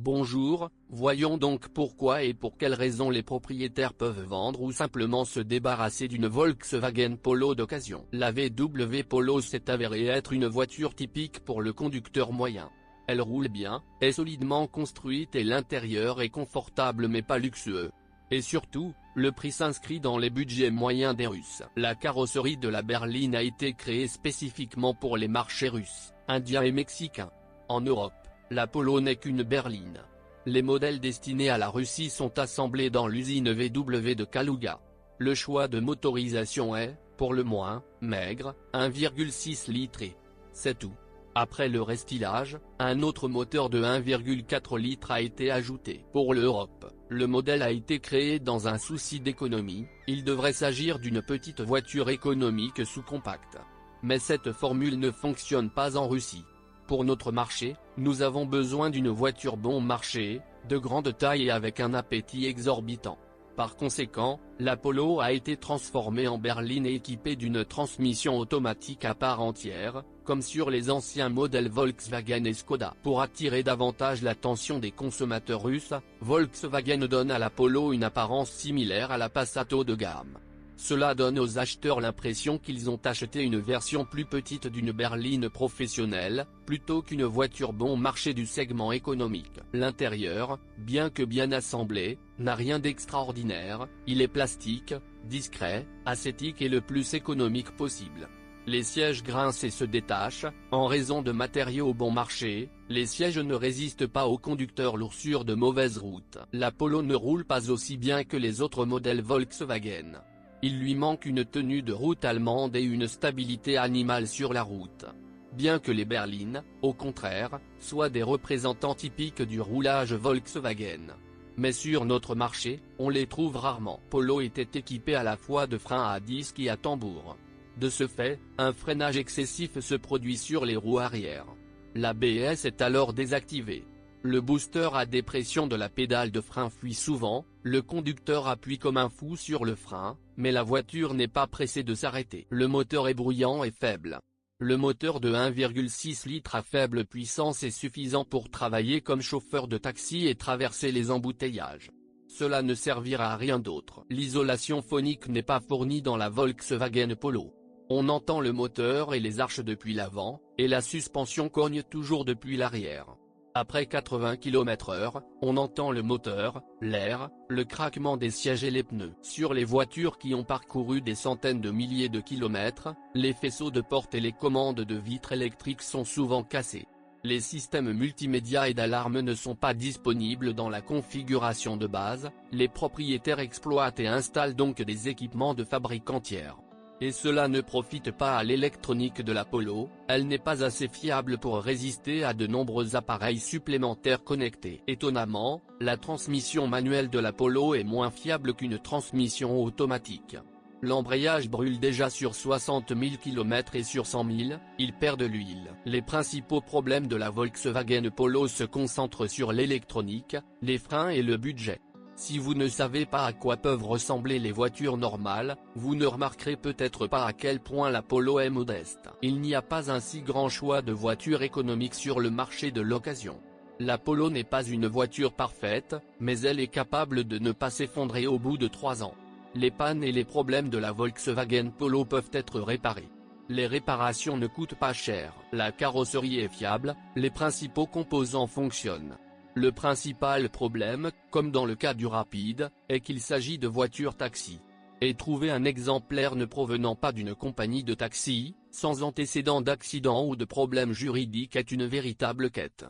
Bonjour, voyons donc pourquoi et pour quelles raisons les propriétaires peuvent vendre ou simplement se débarrasser d'une Volkswagen Polo d'occasion. La VW Polo s'est avérée être une voiture typique pour le conducteur moyen. Elle roule bien, est solidement construite et l'intérieur est confortable mais pas luxueux. Et surtout, le prix s'inscrit dans les budgets moyens des Russes. La carrosserie de la berline a été créée spécifiquement pour les marchés russes, indiens et mexicains. En Europe, la Polo n'est qu'une berline. Les modèles destinés à la Russie sont assemblés dans l'usine VW de Kaluga. Le choix de motorisation est, pour le moins, maigre, 1,6 litres et c'est tout. Après le restylage, un autre moteur de 1,4 litres a été ajouté. Pour l'Europe, le modèle a été créé dans un souci d'économie, il devrait s'agir d'une petite voiture économique sous-compacte. Mais cette formule ne fonctionne pas en Russie. Pour notre marché, nous avons besoin d'une voiture bon marché, de grande taille et avec un appétit exorbitant. Par conséquent, la Polo a été transformée en berline et équipée d'une transmission automatique à part entière, comme sur les anciens modèles Volkswagen et Skoda. Pour attirer davantage l'attention des consommateurs russes, Volkswagen donne à la Polo une apparence similaire à la Passat haut de gamme. Cela donne aux acheteurs l'impression qu'ils ont acheté une version plus petite d'une berline professionnelle, plutôt qu'une voiture bon marché du segment économique. L'intérieur, bien que bien assemblé, n'a rien d'extraordinaire, il est plastique, discret, ascétique et le plus économique possible. Les sièges grincent et se détachent, en raison de matériaux bon marché, les sièges ne résistent pas aux conducteurs lourds sur de mauvaises routes. La Polo ne roule pas aussi bien que les autres modèles Volkswagen. Il lui manque une tenue de route allemande et une stabilité animale sur la route. Bien que les berlines, au contraire, soient des représentants typiques du roulage Volkswagen. Mais sur notre marché, on les trouve rarement. Polo était équipé à la fois de freins à disque et à tambour. De ce fait, un freinage excessif se produit sur les roues arrière. L'ABS est alors désactivé. Le booster à dépression de la pédale de frein fuit souvent, le conducteur appuie comme un fou sur le frein, mais la voiture n'est pas pressée de s'arrêter. Le moteur est bruyant et faible. Le moteur de 1,6 litres à faible puissance est suffisant pour travailler comme chauffeur de taxi et traverser les embouteillages. Cela ne servira à rien d'autre. L'isolation phonique n'est pas fournie dans la Volkswagen Polo. On entend le moteur et les arches depuis l'avant, et la suspension cogne toujours depuis l'arrière. Après 80 km/h, on entend le moteur, l'air, le craquement des sièges et les pneus. Sur les voitures qui ont parcouru des centaines de milliers de kilomètres, les faisceaux de porte et les commandes de vitres électriques sont souvent cassés. Les systèmes multimédia et d'alarme ne sont pas disponibles dans la configuration de base, les propriétaires exploitent et installent donc des équipements de fabricants tiers. Et cela ne profite pas à l'électronique de la Polo, elle n'est pas assez fiable pour résister à de nombreux appareils supplémentaires connectés. Étonnamment, la transmission manuelle de la Polo est moins fiable qu'une transmission automatique. L'embrayage brûle déjà sur 60 000 km et sur 100 000, il perd de l'huile. Les principaux problèmes de la Volkswagen Polo se concentrent sur l'électronique, les freins et le budget. Si vous ne savez pas à quoi peuvent ressembler les voitures normales, vous ne remarquerez peut-être pas à quel point la Polo est modeste. Il n'y a pas un si grand choix de voitures économiques sur le marché de l'occasion. La Polo n'est pas une voiture parfaite, mais elle est capable de ne pas s'effondrer au bout de 3 ans. Les pannes et les problèmes de la Volkswagen Polo peuvent être réparés. Les réparations ne coûtent pas cher. La carrosserie est fiable, les principaux composants fonctionnent. Le principal problème, comme dans le cas du Rapide, est qu'il s'agit de voitures taxi. Et trouver un exemplaire ne provenant pas d'une compagnie de taxi, sans antécédent d'accident ou de problème juridique est une véritable quête.